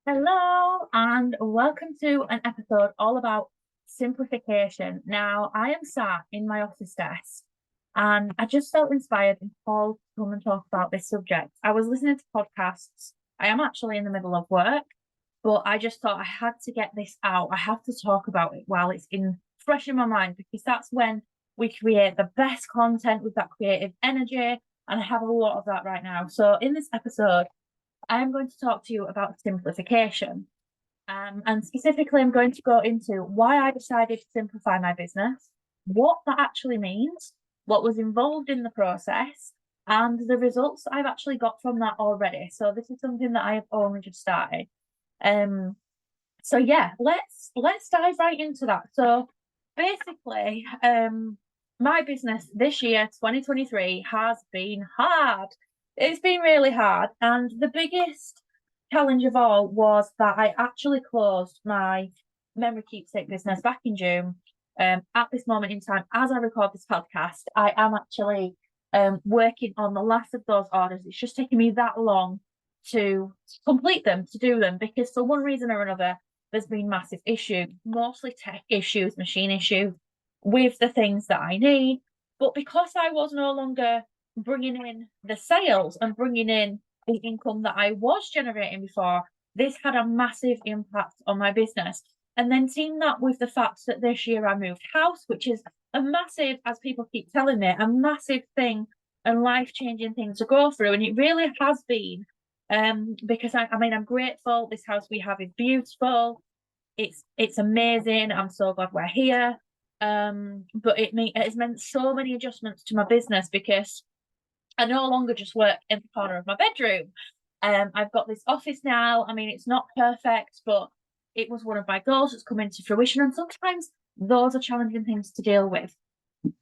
Hello, and welcome to an episode all about simplification. Now, I am sat in my office desk and I just felt inspired and called to come and talk about this subject. I was listening to podcasts. I am actually in the middle of work, but I just thought I had to get this out. I have to talk about it while it's fresh in my mind because that's when we create the best content with that creative energy. And I have a lot of that right now. So, in this episode, I am going to talk to you about simplification. And specifically, I'm going to go into why I decided to simplify my business, what that actually means, what was involved in the process, and the results I've actually got from that already. So this is something that I have only just started. Um, so yeah, let's dive right into that. So basically, my business this year, 2023, has been hard. It's been really hard. And the biggest challenge of all was that I actually closed my memory keepsake business back in June. At this moment in time, as I record this podcast, I am actually working on the last of those orders. It's just taken me that long to complete them, to do them, because for one reason or another, there's been massive issues, mostly tech issues, machine issues with the things that I need. But because I was no longer bringing in the sales and bringing in the income that I was generating before, this had a massive impact on my business. And then team that with the fact that this year I moved house, which is a massive, as people keep telling me, a massive thing and life-changing thing to go through. And it really has been. Because I mean, I'm grateful. This house we have is beautiful. It's amazing. I'm so glad we're here. But it's meant so many adjustments to my business because I no longer just work in the corner of my bedroom. I've got this office now. I mean, it's not perfect, but it was one of my goals that's come into fruition. And sometimes those are challenging things to deal with.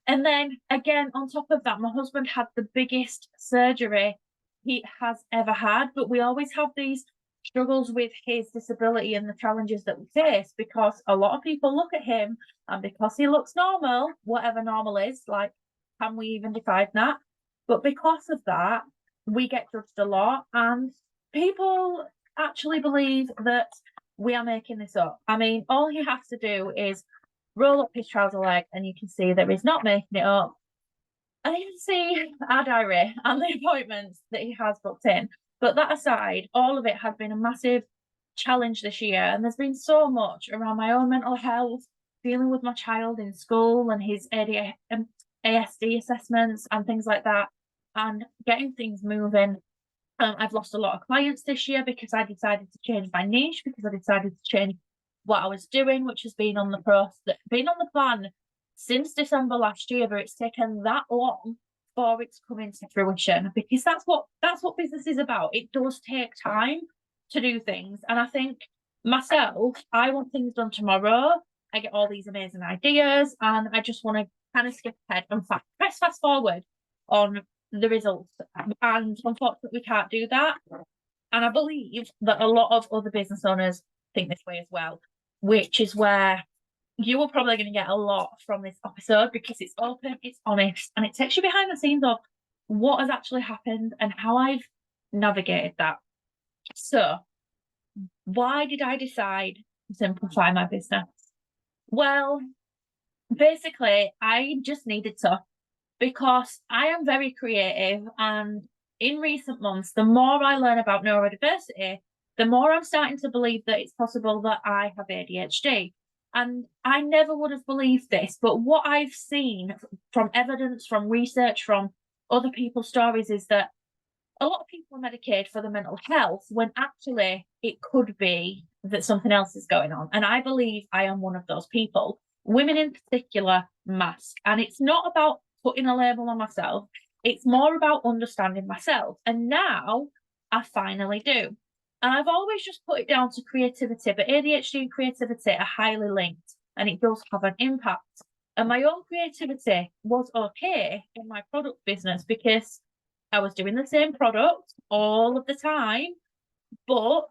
And then again, on top of that, my husband had the biggest surgery he has ever had, but we always have these struggles with his disability and the challenges that we face because a lot of people look at him and because he looks normal, whatever normal is, like, can we even define that? But because of that, we get judged a lot, and people actually believe that we are making this up. I mean, all he has to do is roll up his trouser leg and you can see that he's not making it up. And you can see our diary and the appointments that he has booked in. But that aside, all of it has been a massive challenge this year. And there's been so much around my own mental health, dealing with my child in school and his ASD assessments and things like that, and getting things moving. I've lost a lot of clients this year because I decided to change my niche, because I decided to change what I was doing, which has been on the plan since December last year, but it's taken that long for it to come into fruition because that's what business is about. It does take time to do things. And I think myself, I want things done tomorrow. I get all these amazing ideas and I just want to kind of skip ahead and press fast forward on the results. And unfortunately, we can't do that. And I believe that a lot of other business owners think this way as well, which is where you are probably going to get a lot from this episode because it's open, it's honest, and it takes you behind the scenes of what has actually happened and how I've navigated that. So, why did I decide to simplify my business? Well, basically, I just needed to, because I am very creative, and in recent months, the more I learn about neurodiversity, the more I'm starting to believe that it's possible that I have ADHD. And I never would have believed this, but what I've seen from evidence, from research, from other people's stories is that a lot of people are medicated for their mental health when actually it could be that something else is going on. And I believe I am one of those people. Women in particular mask. And it's not about putting a label on myself. It's more about understanding myself. And now I finally do. And I've always just put it down to creativity, but ADHD and creativity are highly linked and it does have an impact. And my own creativity was okay in my product business because I was doing the same product all of the time, but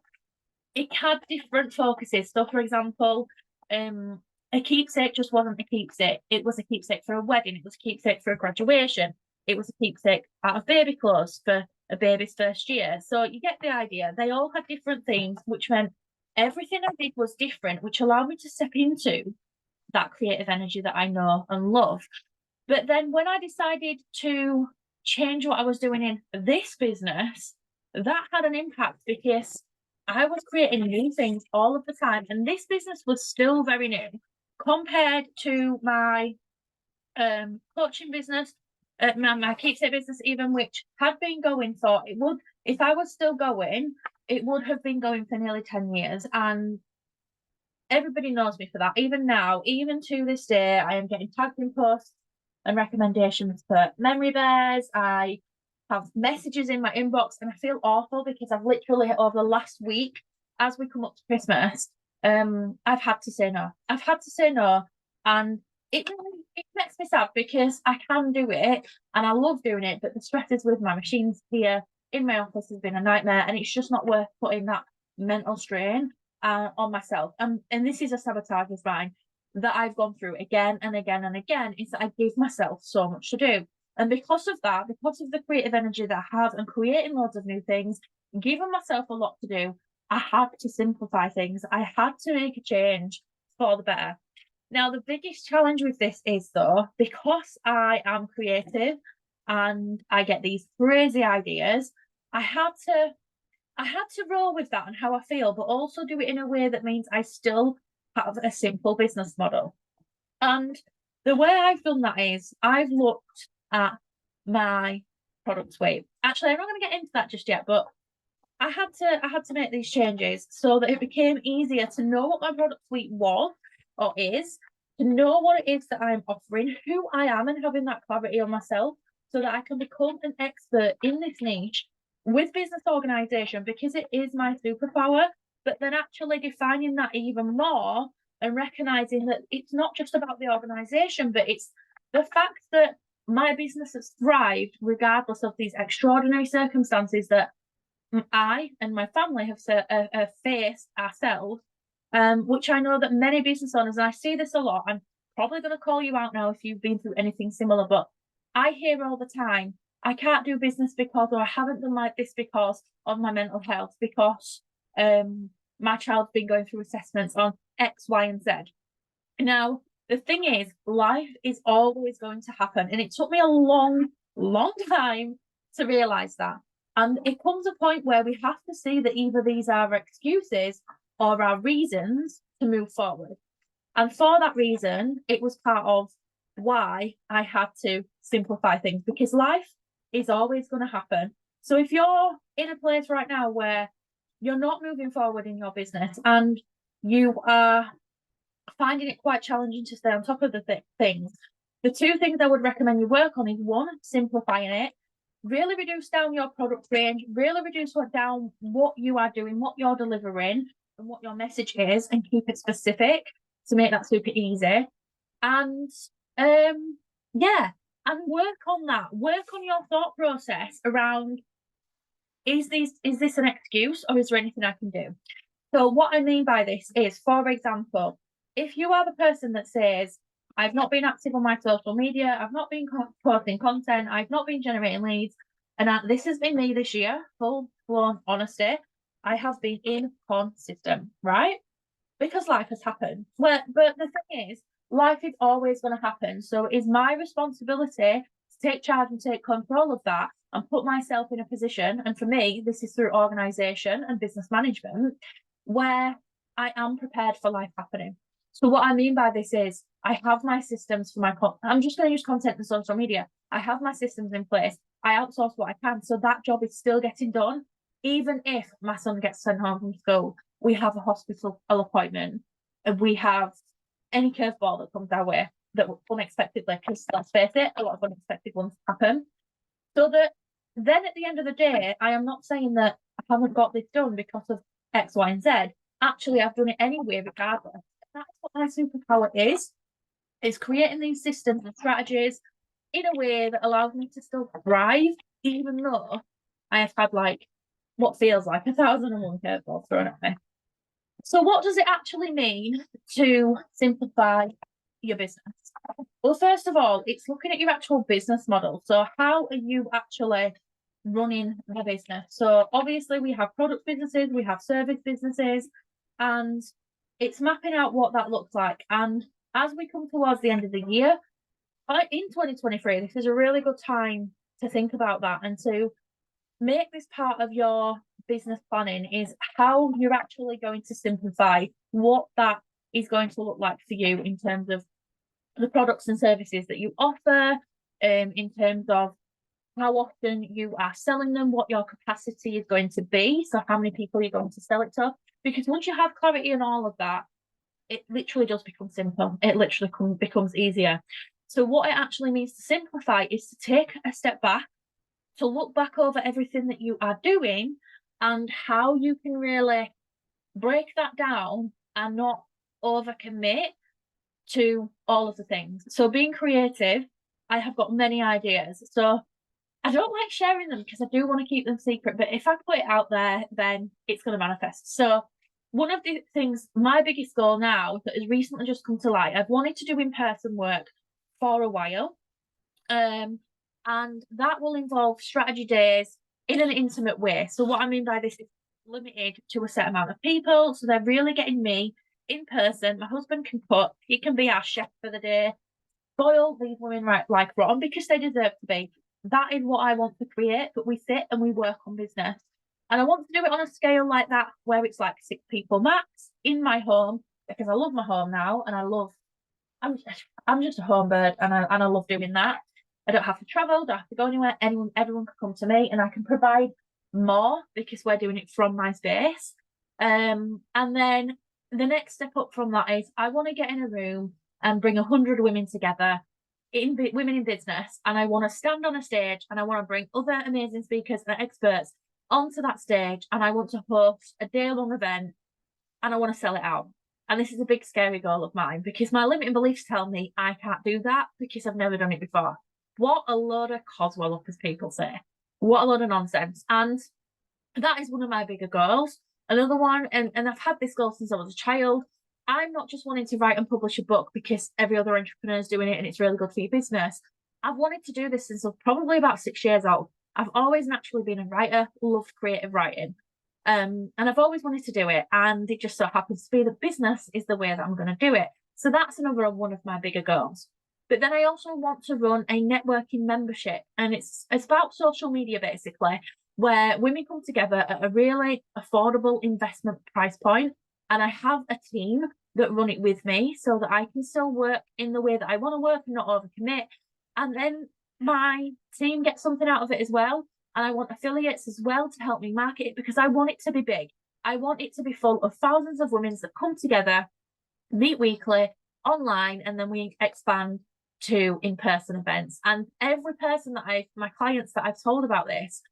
it had different focuses. So, for example, a keepsake just wasn't a keepsake. It was a keepsake for a wedding. It was a keepsake for a graduation. It was a keepsake out of baby clothes for a baby's first year. So you get the idea. They all had different themes, which meant everything I did was different, which allowed me to step into that creative energy that I know and love. But then when I decided to change what I was doing in this business, that had an impact because I was creating new things all of the time. And this business was still very new compared to my coaching business, my keepsake business, even, which had been going for, it would, if I was still going, it would have been going for nearly 10 years. And everybody knows me for that. Even now, even to this day, I am getting tagged in posts and recommendations for memory bears. I have messages in my inbox, and I feel awful because I've literally, over the last week, as we come up to Christmas, I've had to say no. I've had to say no, and it makes me sad because I can do it and I love doing it, but the stresses with my machines here in my office has been a nightmare, and it's just not worth putting that mental strain on myself. And this is a sabotage of mine that I've gone through again and again and again, is that I give myself so much to do. And because of that, because of the creative energy that I have and creating loads of new things, giving myself a lot to do, I had to simplify things. I had to make a change for the better. Now, the biggest challenge with this is, though, because I am creative and I get these crazy ideas, I had to roll with that and how I feel, but also do it in a way that means I still have a simple business model. And the way I've done that is I've looked at my product suite. Actually, I'm not going to get into that just yet, but I had to make these changes so that it became easier to know what my product suite was or is, to know what it is that I'm offering, who I am, and having that clarity on myself so that I can become an expert in this niche with business organization, because it is my superpower. But then actually defining that even more and recognizing that it's not just about the organization, but it's the fact that my business has thrived regardless of these extraordinary circumstances that I and my family have faced ourselves, which I know that many business owners, and I see this a lot, I'm probably going to call you out now if you've been through anything similar, but I hear all the time, I can't do business because, or I haven't done like this because of my mental health, because my child's been going through assessments on X, Y, and Z. Now, the thing is, life is always going to happen. And it took me a long, long time to realize that. And it comes a point where we have to see that either these are excuses or are reasons to move forward. And for that reason, it was part of why I had to simplify things, because life is always going to happen. So if you're in a place right now where you're not moving forward in your business and you are finding it quite challenging to stay on top of the things, the two things I would recommend you work on is, one, simplifying it. Really reduce down your product range, really reduce down what you are doing, what you're delivering, and what your message is, and keep it specific to make that super easy. And yeah, and work on that. Work on your thought process around, is this an excuse, or is there anything I can do? So what I mean by this is, for example, if you are the person that says, I've not been active on my social media, I've not been posting content, I've not been generating leads, and this has been me this year, full-blown honesty, I have been inconsistent, right? Because life has happened. But the thing is, life is always going to happen. So it is my responsibility to take charge and take control of that and put myself in a position, and for me, this is through organisation and business management, where I am prepared for life happening. So what I mean by this is, I have my systems for my I'm just going to use content and social media. I have my systems in place. I outsource what I can, so that job is still getting done. Even if my son gets sent home from school, we have a hospital appointment, and we have any curveball that comes our way that unexpectedly, because let's face it, a lot of unexpected ones happen. So that then at the end of the day, I am not saying that I haven't got this done because of X, Y, and Z. Actually, I've done it anyway, regardless. That's what my superpower is creating these systems and strategies in a way that allows me to still thrive, even though I have had like what feels like 1,001 curveballs thrown at me. So what does it actually mean to simplify your business? Well, first of all, it's looking at your actual business model. So how are you actually running the business? So obviously we have product businesses, we have service businesses, and it's mapping out what that looks like. And as we come towards the end of the year, in 2023, this is a really good time to think about that and to make this part of your business planning, is how you're actually going to simplify, what that is going to look like for you in terms of the products and services that you offer, in terms of how often you are selling them, what your capacity is going to be, so how many people you're going to sell it to. Because once you have clarity on all of that, it literally just becomes simple. It literally becomes easier. So what it actually means to simplify is to take a step back, to look back over everything that you are doing and how you can really break that down and not overcommit to all of the things. So being creative, I have got many ideas. So I don't like sharing them because I do want to keep them secret, but if I put it out there, then it's going to manifest. So one of the things, my biggest goal now that has recently just come to light, I've wanted to do in-person work for a while. And that will involve strategy days in an intimate way. So what I mean by this is limited to a set amount of people. So they're really getting me in person. My husband can cook. He can be our chef for the day. Spoil these women right like rotten because they deserve to be. That is what I want to create, but we sit and we work on business. And I want to do it on a scale like that, where it's like 6 people max in my home, because I love my home now, and I'm just a home bird, and I love doing that. I don't have to travel, don't have to go anywhere. Everyone can come to me, and I can provide more because we're doing it from my space. And then the next step up from that is I want to get in a room and bring 100 women together, women in business, and I want to stand on a stage and I want to bring other amazing speakers and experts onto that stage, and I want to host a day-long event, and I want to sell it out. And this is a big scary goal of mine because my limiting beliefs tell me I can't do that because I've never done it before. What a load of coswell, as people say. What a load of nonsense. And that is one of my bigger goals. Another one, and I've had this goal since I was a child. I'm not just wanting to write and publish a book because every other entrepreneur is doing it and it's really good for your business. I've wanted to do this since I was probably about 6 years old. I've always naturally been a writer, loved creative writing. And I've always wanted to do it. And it just so happens to be the business is the way that I'm going to do it. So that's another one of my bigger goals. But then I also want to run a networking membership. And it's about social media, basically, where women come together at a really affordable investment price point. And I have a team that run it with me so that I can still work in the way that I want to work and not overcommit. And then my team gets something out of it as well. And I want affiliates as well to help me market it because I want it to be big. I want it to be full of thousands of women that come together, meet weekly, online, and then we expand to in-person events. And every person that my clients that I've told about this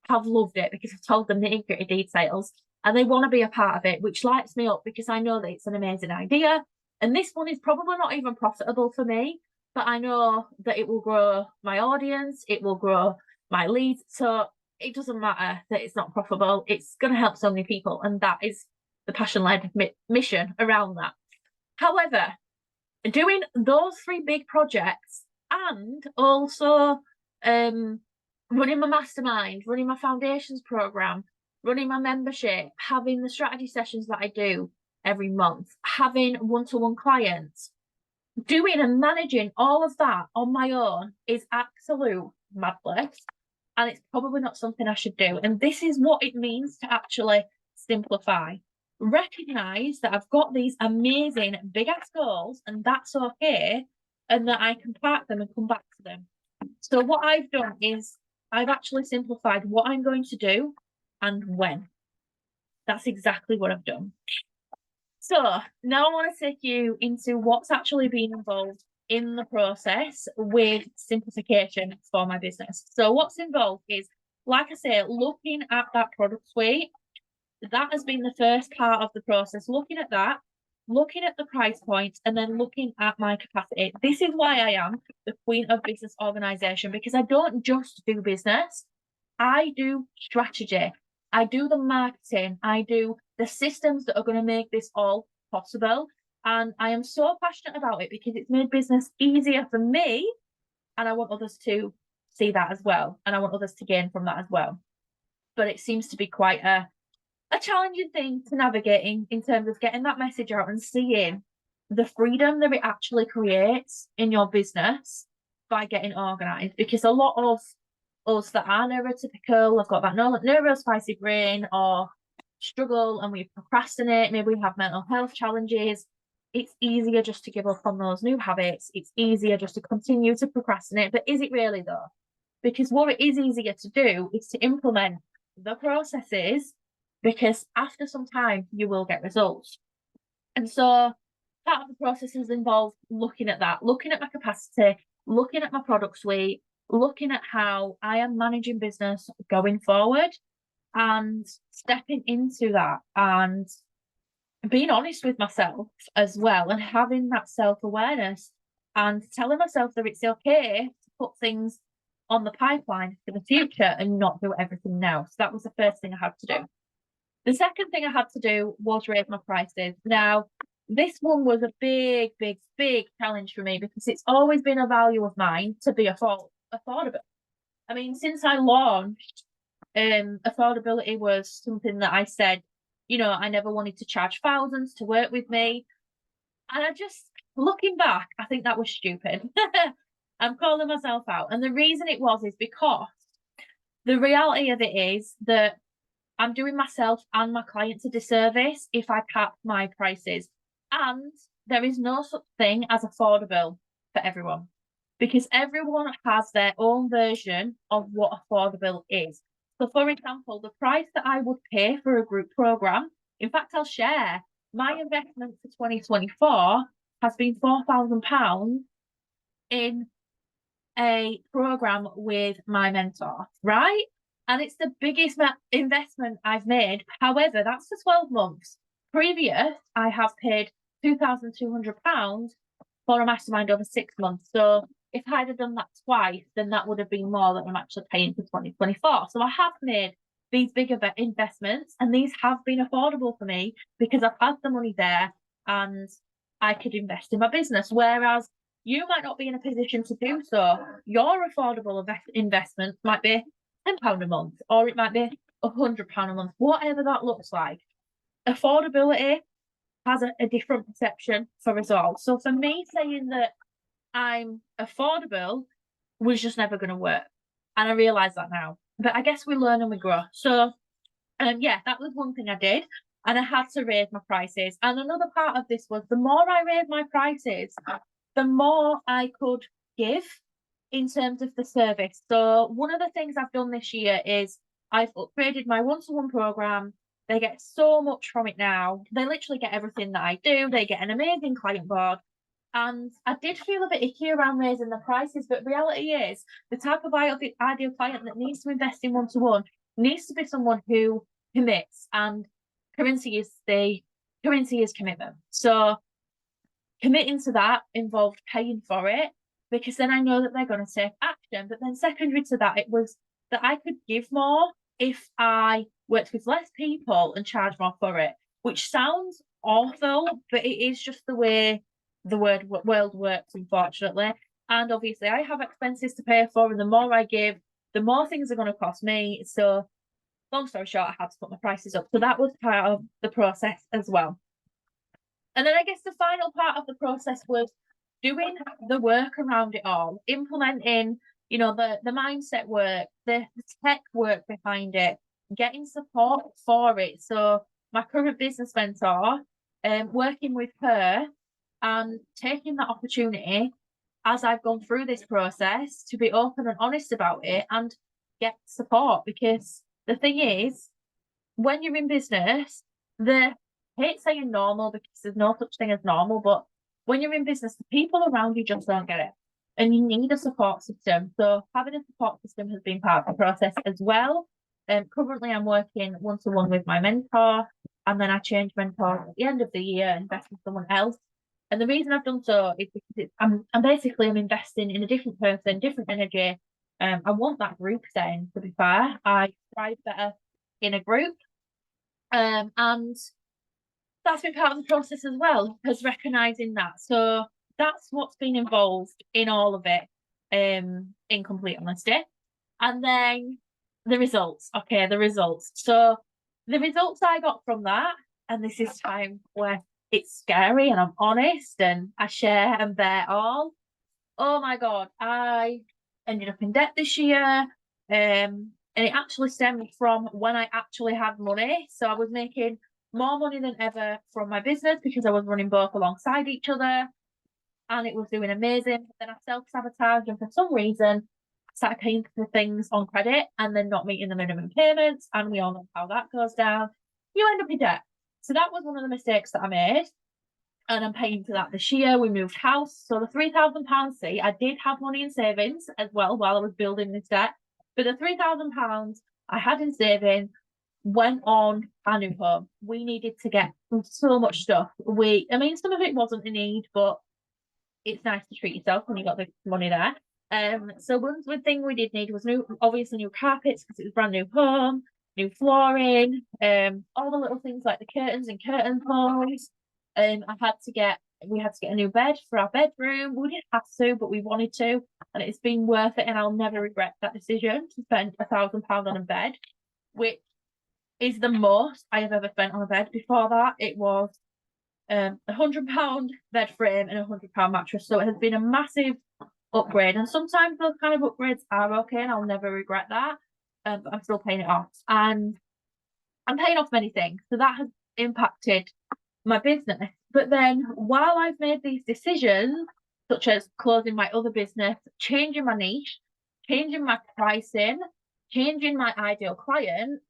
have loved it because I've told them the nitty-gritty details and they want to be a part of it, which lights me up because I know that it's an amazing idea. And this one is probably not even profitable for me, but I know that it will grow my audience, it will grow my leads. So it doesn't matter that it's not profitable. It's going to help so many people. And that is the passion-led mission around that. However, doing those 3 big projects and also running my mastermind, running my foundations program, running my membership, having the strategy sessions that I do every month, having one-to-one clients, doing and managing all of that on my own is absolute madness. And it's probably not something I should do. And this is what it means to actually simplify. Recognize that I've got these amazing big ass goals and that's okay. And that I can park them and come back to them. So what I've done is I've actually simplified what I'm going to do and when. That's exactly what I've done. So now I want to take you into what's actually been involved in the process with simplification for my business. So what's involved is, like I say, looking at that product suite. That has been the first part of the process, looking at that, looking at the price points, and then looking at my capacity. This is why I am the queen of business organization, because I don't just do business. I do strategy. I do the marketing. I do the systems that are going to make this all possible. And I am so passionate about it because it's made business easier for me. And I want others to see that as well. And I want others to gain from that as well. But it seems to be quite a a challenging thing to navigate in terms of getting that message out and seeing the freedom that it actually creates in your business by getting organized. Because a lot of us that are neurotypical have got that neurospicy brain or struggle and we procrastinate, maybe we have mental health challenges. It's easier just to give up on those new habits. It's easier just to continue to procrastinate. But is it really though? Because what it is easier to do is to implement the processes, because after some time you will get results. And so part of the process is involved looking at that, looking at my capacity, looking at my product suite, looking at how I am managing business going forward, and stepping into that and being honest with myself as well, and having that self-awareness and telling myself that it's okay to put things on the pipeline for the future and not do everything now. So that was the first thing I had to do. The second thing I had to do was raise my prices. Now, this one was a big, big, big challenge for me because it's always been a value of mine to be affordable. I mean, since I launched, affordability was something that I said, I never wanted to charge thousands to work with me. And I just, looking back, I think that was stupid. I'm calling myself out. And the reason it was is because the reality of it is that I'm doing myself and my clients a disservice if I cap my prices. And there is no such thing as affordable for everyone, because everyone has their own version of what affordable is. So, for example, the price that I would pay for a group program, in fact, I'll share my investment for 2024 has been £4,000 in a program with my mentor, right? And it's the biggest investment I've made. However, that's for 12 months. Previous, I have paid £2,200 for a mastermind over 6 months. So if I'd have done that twice, then that would have been more than I'm actually paying for 2024. So I have made these bigger investments, and these have been affordable for me because I've had the money there and I could invest in my business. Whereas you might not be in a position to do so. Your affordable investment might be £10 a month, or it might be £100 a month, whatever that looks like. Affordability has a different perception for us all. So for me, saying that I'm affordable was just never going to work. And I realise that now. But I guess we learn and we grow. So, yeah, that was one thing I did. And I had to raise my prices. And another part of this was the more I raised my prices, the more I could give in terms of the service. So one of the things I've done this year is I've upgraded my one-to-one program. They get so much from it now. They literally get everything that I do. They get an amazing client board. And I did feel a bit icky around raising the prices, but reality is the type of ideal client that needs to invest in one-to-one needs to be someone who commits, and currency is commitment. So committing to that involved paying for it, because then I know that they're going to take action. But then secondary to that, it was that I could give more if I worked with less people and charge more for it, which sounds awful, but it is just the way the world works, unfortunately. And obviously I have expenses to pay for, and the more I give, the more things are going to cost me. So long story short, I had to put my prices up. So that was part of the process as well. And then I guess the final part of the process was doing the work around it all, implementing, the mindset work, the tech work behind it, getting support for it. So my current business mentor, working with her and taking that opportunity as I've gone through this process to be open and honest about it and get support. Because the thing is, when you're in business, I hate saying normal because there's no such thing as normal, but when you're in business, the people around you just don't get it. And you need a support system. So having a support system has been part of the process as well. Currently, I'm working one-to-one with my mentor, and then I change mentors at the end of the year and invest in someone else. And the reason I've done so is because I'm investing in a different person, different energy. I want that group setting, to be fair. I thrive better in a group. And that's been part of the process as well, as recognising that. So that's what's been involved in all of it, in complete honesty. And then the results. Okay, the results. So the results I got from that, and this is time where it's scary and I'm honest and I share and bear all. Oh my God, I ended up in debt this year. And it actually stemmed from when I actually had money. So I was making more money than ever from my business because I was running both alongside each other and it was doing amazing. But then I self-sabotaged and for some reason started paying for things on credit and then not meeting the minimum payments. And we all know how that goes down. You end up in debt. So that was one of the mistakes that I made. And I'm paying for that this year. We moved house. So the £3,000 fee, I did have money in savings as well while I was building this debt. But the £3,000 I had in savings went on our new home. We needed to get so much stuff. I mean, some of it wasn't a need, but it's nice to treat yourself when you got the money there. So one thing we did need was obviously new carpets because it was brand new home, new flooring, all the little things like the curtains and curtain poles. We had to get a new bed for our bedroom. We didn't have to, but we wanted to, and it's been worth it. And I'll never regret that decision to spend £1,000 on a bed, which is the most I have ever spent on a bed. Before that, it was £100 bed frame and £100 mattress. So it has been a massive upgrade. And sometimes those kind of upgrades are okay, and I'll never regret that. But I'm still paying it off, and I'm paying off many things. So that has impacted my business. But then while I've made these decisions, such as closing my other business, changing my niche, changing my pricing, changing my ideal client,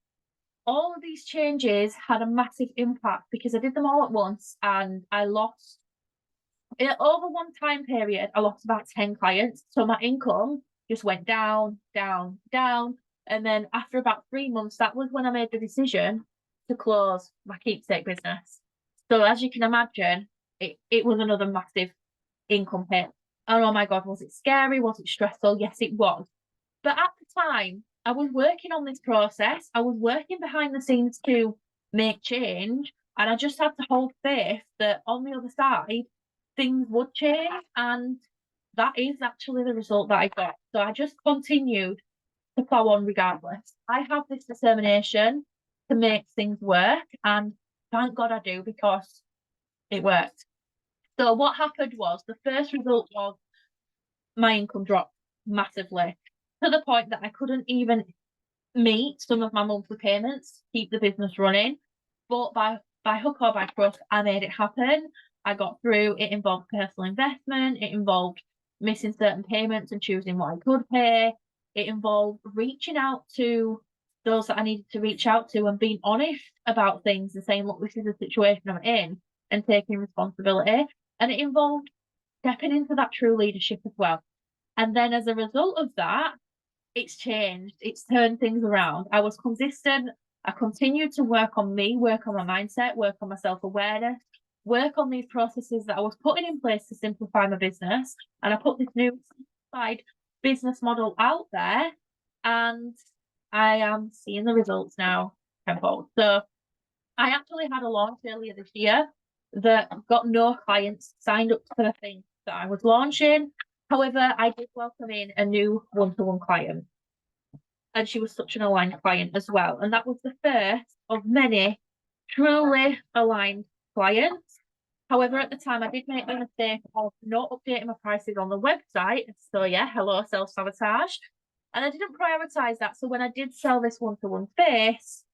all of these changes had a massive impact because I did them all at once and I lost, over one time period, I lost about 10 clients. So my income just went down, down, down. And then after about 3 months, that was when I made the decision to close my keepsake business. So as you can imagine, it was another massive income hit. And oh my God, was it scary? Was it stressful? Yes, it was. But at the time, I was working on this process. I was working behind the scenes to make change. And I just had to hold faith that on the other side, things would change. And that is actually the result that I got. So I just continued to plow on regardless. I have this determination to make things work. And thank God I do, because it worked. So what happened was the first result was my income dropped massively to the point that I couldn't even meet some of my monthly payments, keep the business running. But by hook or by crook, I made it happen. I got through. It involved personal investment. It involved missing certain payments and choosing what I could pay. It involved reaching out to those that I needed to reach out to and being honest about things and saying, look, this is the situation I'm in, and taking responsibility. And it involved stepping into that true leadership as well. And then as a result of that, it's changed. It's turned things around. I was consistent. I continued to work on me, work on my mindset, work on my self-awareness, work on these processes that I was putting in place to simplify my business. And I put this new simplified business model out there, and I am seeing the results now tenfold. So I actually had a launch earlier this year that got no clients signed up for the thing that I was launching. However, I did welcome in a new one-to-one client, and she was such an aligned client as well. And that was the first of many truly aligned clients. However, at the time, I did make the mistake of not updating my prices on the website. So yeah, hello, self-sabotage. And I didn't prioritize that. So when I did sell this one-to-one space,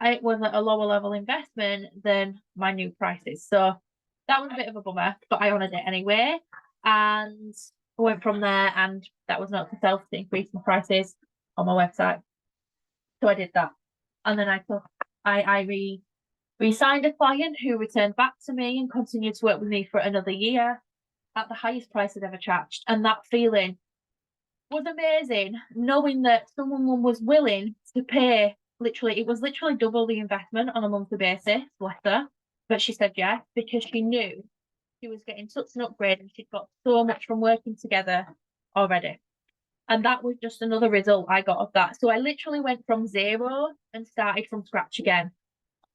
it was at a lower level investment than my new prices. So that was a bit of a bummer, but I honoured it anyway. And I went from there, and that was not to self to increase my prices on my website. So I did that. And then I re-signed a client who returned back to me and continued to work with me for another year at the highest price I'd ever charged. And that feeling was amazing, knowing that someone was willing to pay. It was literally double the investment on a monthly basis, bless her. But she said yes, because she knew she was getting such an upgrade and she'd got so much from working together already. And that was just another result I got of that. So I literally went from zero and started from scratch again.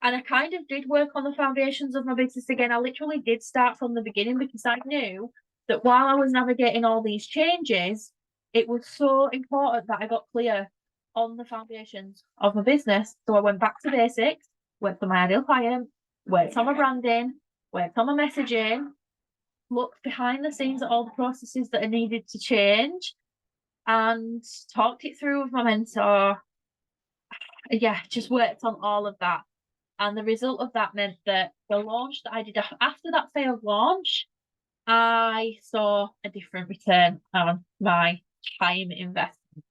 And I kind of did work on the foundations of my business again. I literally did start from the beginning, because I knew that while I was navigating all these changes, it was so important that I got clear on the foundations of my business. So I went back to basics, worked for my ideal client, worked on my branding, worked on my messaging, looked behind the scenes at all the processes that are needed to change, and talked it through with my mentor. Yeah, just worked on all of that. And the result of that meant that the launch that I did after that failed launch, I saw a different return on my time investment.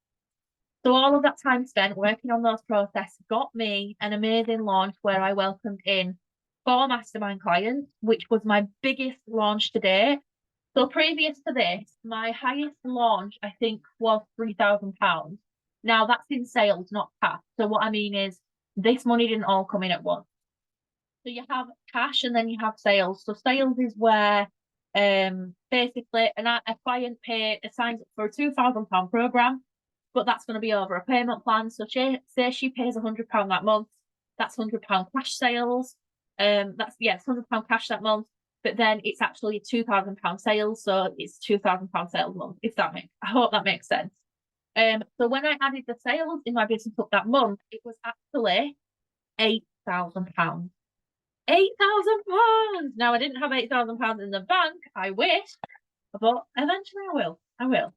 So all of that time spent working on those processes got me an amazing launch where I welcomed in 4 mastermind clients, which was my biggest launch to date. So previous to this, my highest launch, I think, was £3,000. Now that's in sales, not cash. So what I mean is this money didn't all come in at once. So you have cash and then you have sales. So sales is where basically a client signs up for a £2,000 program, but that's going to be over a payment plan. So say she pays £100 that month, that's £100 cash sales. It's £100 cash that month, but then it's actually £2,000 sales, so it's £2,000 sales month. I hope that makes sense. So when I added the sales in my business up that month, it was actually £8,000. £8,000. Now I didn't have £8,000 in the bank. I wish, but eventually I will.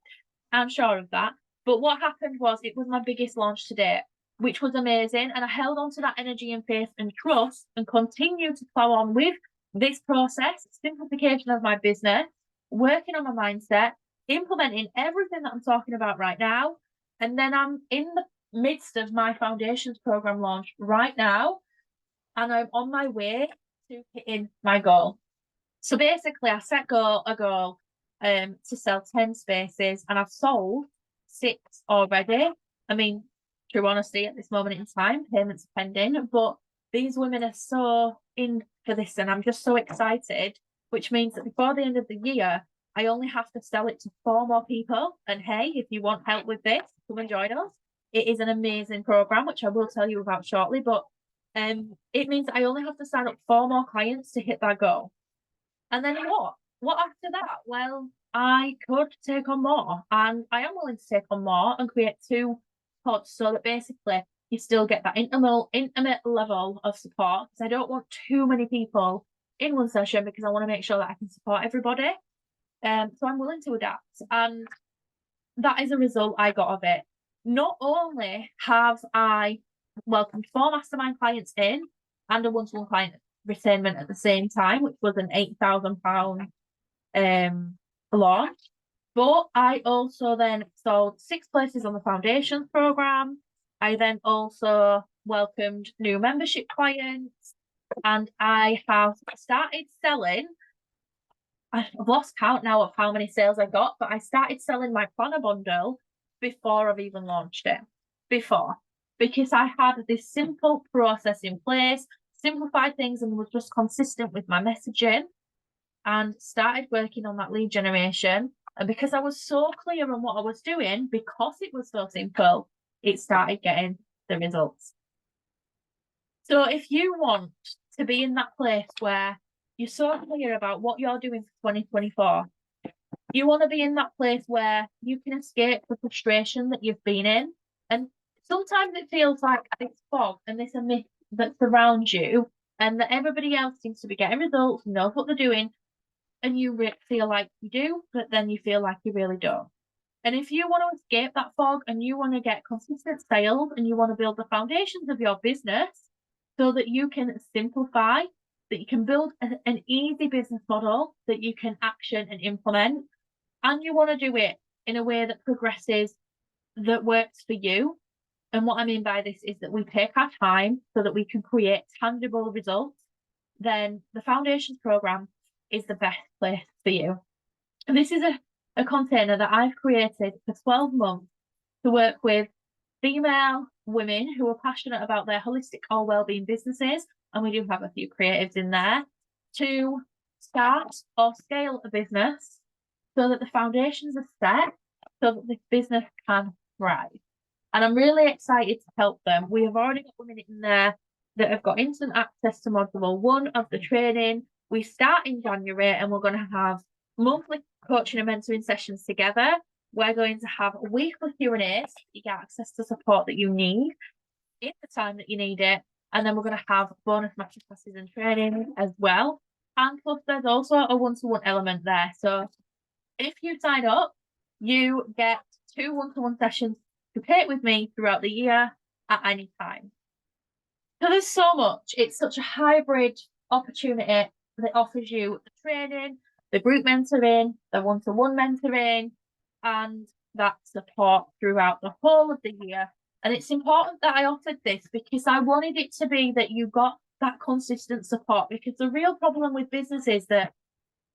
I'm sure of that. But what happened was it was my biggest launch to date, which was amazing. And I held on to that energy and faith and trust and continued to plow on with this process, simplification of my business, working on my mindset, implementing everything that I'm talking about right now. And then I'm in the midst of my foundations program launch right now, and I'm on my way to hitting my goal. So basically, I set a goal to sell 10 spaces, and I've sold 6 already. I mean, true honesty, at this moment in time, payments are pending, but these women are so in for this, and I'm just so excited, which means that before the end of the year, I only have to sell it to 4 more people. And hey, if you want help with this, come and join us. It is an amazing program, which I will tell you about shortly, but it means I only have to sign up 4 more clients to hit that goal. And then what? What after that? Well, I could take on more, and I am willing to take on more and create 2 pods so that basically you still get that intimate level of support, because I don't want too many people in one session, because I want to make sure that I can support everybody. So I'm willing to adapt, and that is a result I got of it. Not only have I welcomed 4 mastermind clients in and a one-to-one client retainment at the same time, which was an £8,000 launch, but I also then sold 6 places on the foundations program. I then also welcomed new membership clients, and I have started selling. I've lost count now of how many sales I got, but I started selling my planner bundle before I've even launched it. Because I had this simple process in place, simplified things, and was just consistent with my messaging, and started working on that lead generation. And because I was so clear on what I was doing, because it was so simple, it started getting the results. So if you want to be in that place where you're so clear about what you're doing for 2024, you want to be in that place where you can escape the frustration that you've been in. And sometimes it feels like this fog and this myth that surrounds you, and that everybody else seems to be getting results and knows what they're doing, and you feel like you do, but then you feel like you really don't. And if you want to escape that fog and you want to get consistent sales and you want to build the foundations of your business so that you can simplify, that you can build an easy business model that you can action and implement, and you want to do it in a way that progresses, that works for you. And what I mean by this is that we take our time so that we can create tangible results, then the Foundations program is the best place for you. And this is a container that I've created for 12 months to work with female women who are passionate about their holistic or wellbeing businesses, and we do have a few creatives in there, to start or scale a business so that the foundations are set so that this business can thrive. And I'm really excited to help them. We have already got women in there that have got instant access to module 1 of the training. We start in January, and we're going to have monthly coaching and mentoring sessions together. we're going to have weekly Q&As. You get access to support that you need in the time that you need it. And then we're going to have bonus masterclasses and training as well. And plus, there's also a one-to-one element there. So if you sign up, you get 2 one-to-one sessions to take with me throughout the year at any time. So there's so much. It's such a hybrid opportunity that offers you the training, the group mentoring, the one-to-one mentoring, and that support throughout the whole of the year. And it's important that I offered this because I wanted it to be that you got that consistent support, because the real problem with business is that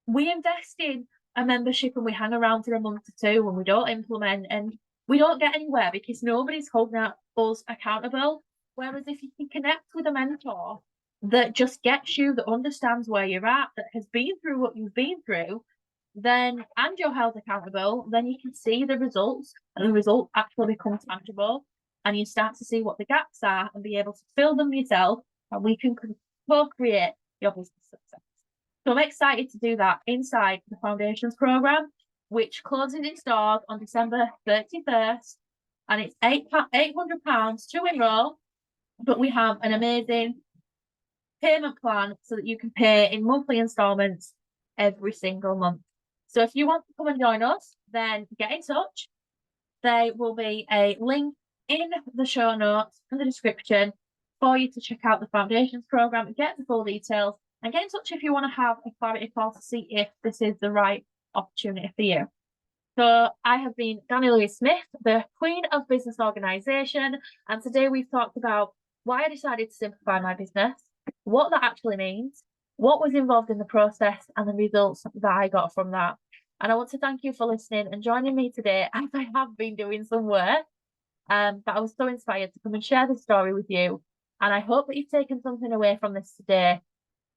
we invest in a membership and we hang around for a month or two and we don't implement, and we don't get anywhere because nobody's holding us accountable. Whereas if you can connect with a mentor that just gets you, that understands where you're at, that has been through what you've been through, then, and you're held accountable, then you can see the results, and the results actually become tangible, and you start to see what the gaps are and be able to fill them yourself, and we can co-create your business success. So I'm excited to do that inside the Foundations program, which closes its doors on December 31st, and it's £800 to enroll, but we have an amazing payment plan so that you can pay in monthly installments every single month. So if you want to come and join us, then get in touch. There will be a link in the show notes and the description for you to check out the Foundations program and get the full details, and get in touch if you want to have a clarity call to see if this is the right opportunity for you. So I have been Dani Louise-Smith, the Queen of Business Organisation, and today we've talked about why I decided to simplify my business, what that actually means, what was involved in the process, and the results that I got from that. And I want to thank you for listening and joining me today, as I have been doing some work. But I was so inspired to come and share this story with you. And I hope that you've taken something away from this today.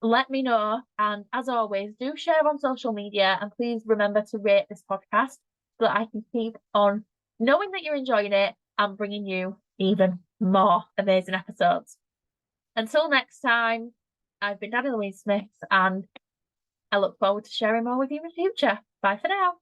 Let me know. And as always, do share on social media. And please remember to rate this podcast so that I can keep on knowing that you're enjoying it and bringing you even more amazing episodes. Until next time, I've been Dani Louise-Smith, and I look forward to sharing more with you in the future. Bye for now.